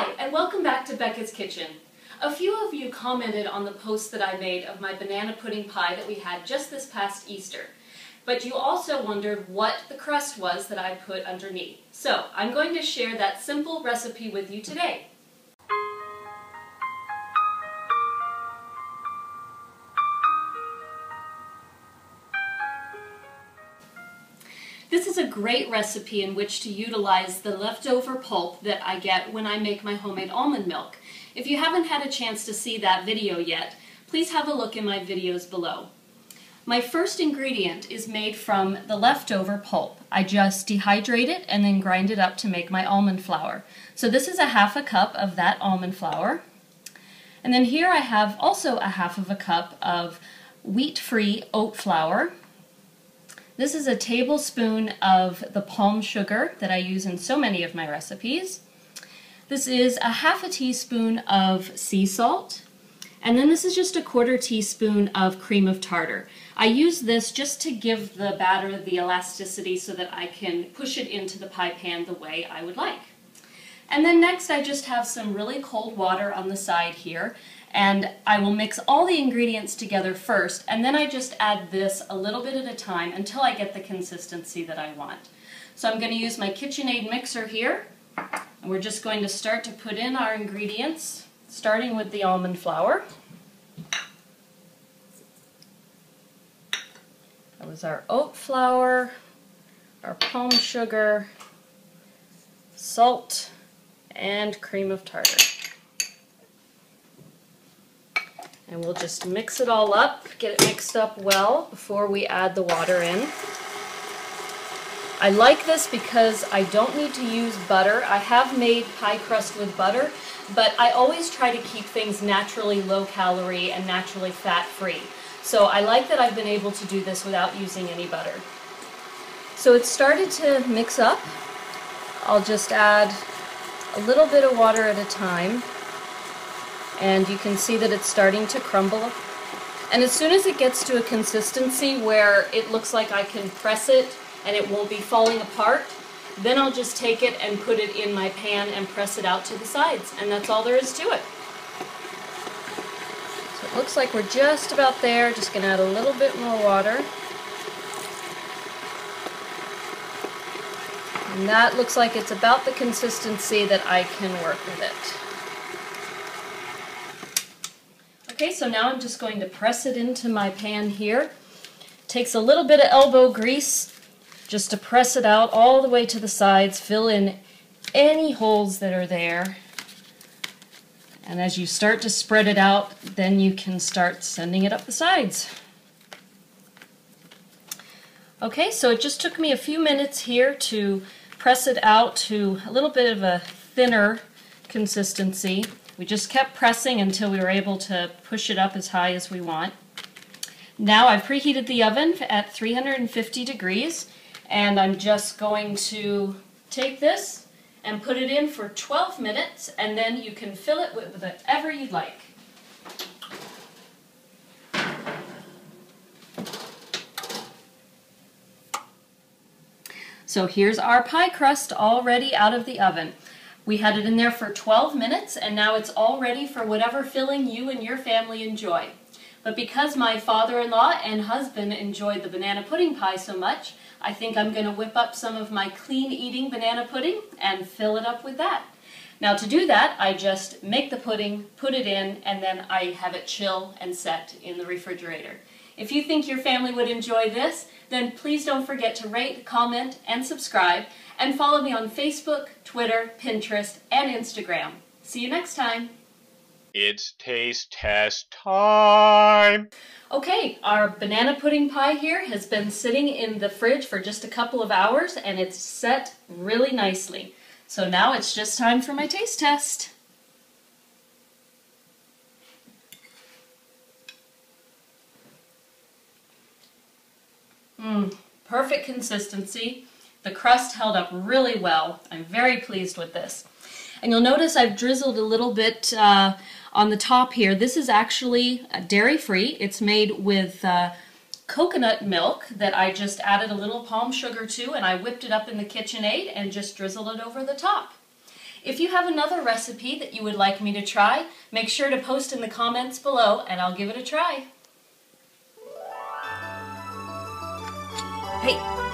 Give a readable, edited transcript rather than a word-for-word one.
Hi, and welcome back to Becca's Kitchen. A few of you commented on the post that I made of my banana pudding pie that we had just this past Easter. But you also wondered what the crust was that I put underneath. So I'm going to share that simple recipe with you today. This is a great recipe in which to utilize the leftover pulp that I get when I make my homemade almond milk. If you haven't had a chance to see that video yet, please have a look in my videos below. My first ingredient is made from the leftover pulp. I just dehydrate it and then grind it up to make my almond flour. So this is a half a cup of that almond flour. And then here I have also a half of a cup of wheat-free oat flour. This is a tablespoon of the palm sugar that I use in so many of my recipes. This is a half a teaspoon of sea salt. And then this is just a quarter teaspoon of cream of tartar. I use this just to give the batter the elasticity so that I can push it into the pie pan the way I would like. And then next I just have some really cold water on the side here, and I will mix all the ingredients together first, and then I just add this a little bit at a time until I get the consistency that I want. So I'm going to use my Kitchenaid Mixer here, and we're just going to start to put in our ingredients, starting with the almond flour. That was our oat flour, our palm sugar, salt, and cream of tartar. And we'll just mix it all up, get it mixed up well before we add the water in. I like this because I don't need to use butter. I have made pie crust with butter, but I always try to keep things naturally low calorie and naturally fat free. So I like that I've been able to do this without using any butter. So it's started to mix up. I'll just add a little bit of water at a time, and you can see that it's starting to crumble. And as soon as it gets to a consistency where it looks like I can press it and it won't be falling apart, then I'll just take it and put it in my pan and press it out to the sides, and that's all there is to it. So it looks like we're just about there. Just going to add a little bit more water. And that looks like it's about the consistency that I can work with it. Okay, so now I'm just going to press it into my pan here. Takes a little bit of elbow grease just to press it out all the way to the sides, fill in any holes that are there. And as you start to spread it out, then you can start sending it up the sides. Okay, so it just took me a few minutes here to press it out to a little bit of a thinner consistency. We just kept pressing until we were able to push it up as high as we want. Now I've preheated the oven at 350 degrees, and I'm just going to take this and put it in for 12 minutes, and then you can fill it with whatever you'd like. So here's our pie crust already out of the oven. We had it in there for 12 minutes, and now it's all ready for whatever filling you and your family enjoy. But because my father-in-law and husband enjoyed the banana pudding pie so much, I think I'm going to whip up some of my clean-eating banana pudding and fill it up with that. Now to do that, I just make the pudding, put it in, and then I have it chill and set in the refrigerator. If you think your family would enjoy this, then please don't forget to rate, comment, and subscribe, and follow me on Facebook, Twitter, Pinterest, and Instagram. See you next time. It's taste test time! Okay, our banana pudding pie here has been sitting in the fridge for just a couple of hours, and it's set really nicely. So now it's just time for my taste test. Perfect consistency. The crust held up really well. I'm very pleased with this. And you'll notice I've drizzled a little bit on the top here. This is actually dairy-free. It's made with coconut milk that I just added a little palm sugar to, and I whipped it up in the Kitchenaid and just drizzled it over the top. If you have another recipe that you would like me to try, make sure to post in the comments below and I'll give it a try. Hey!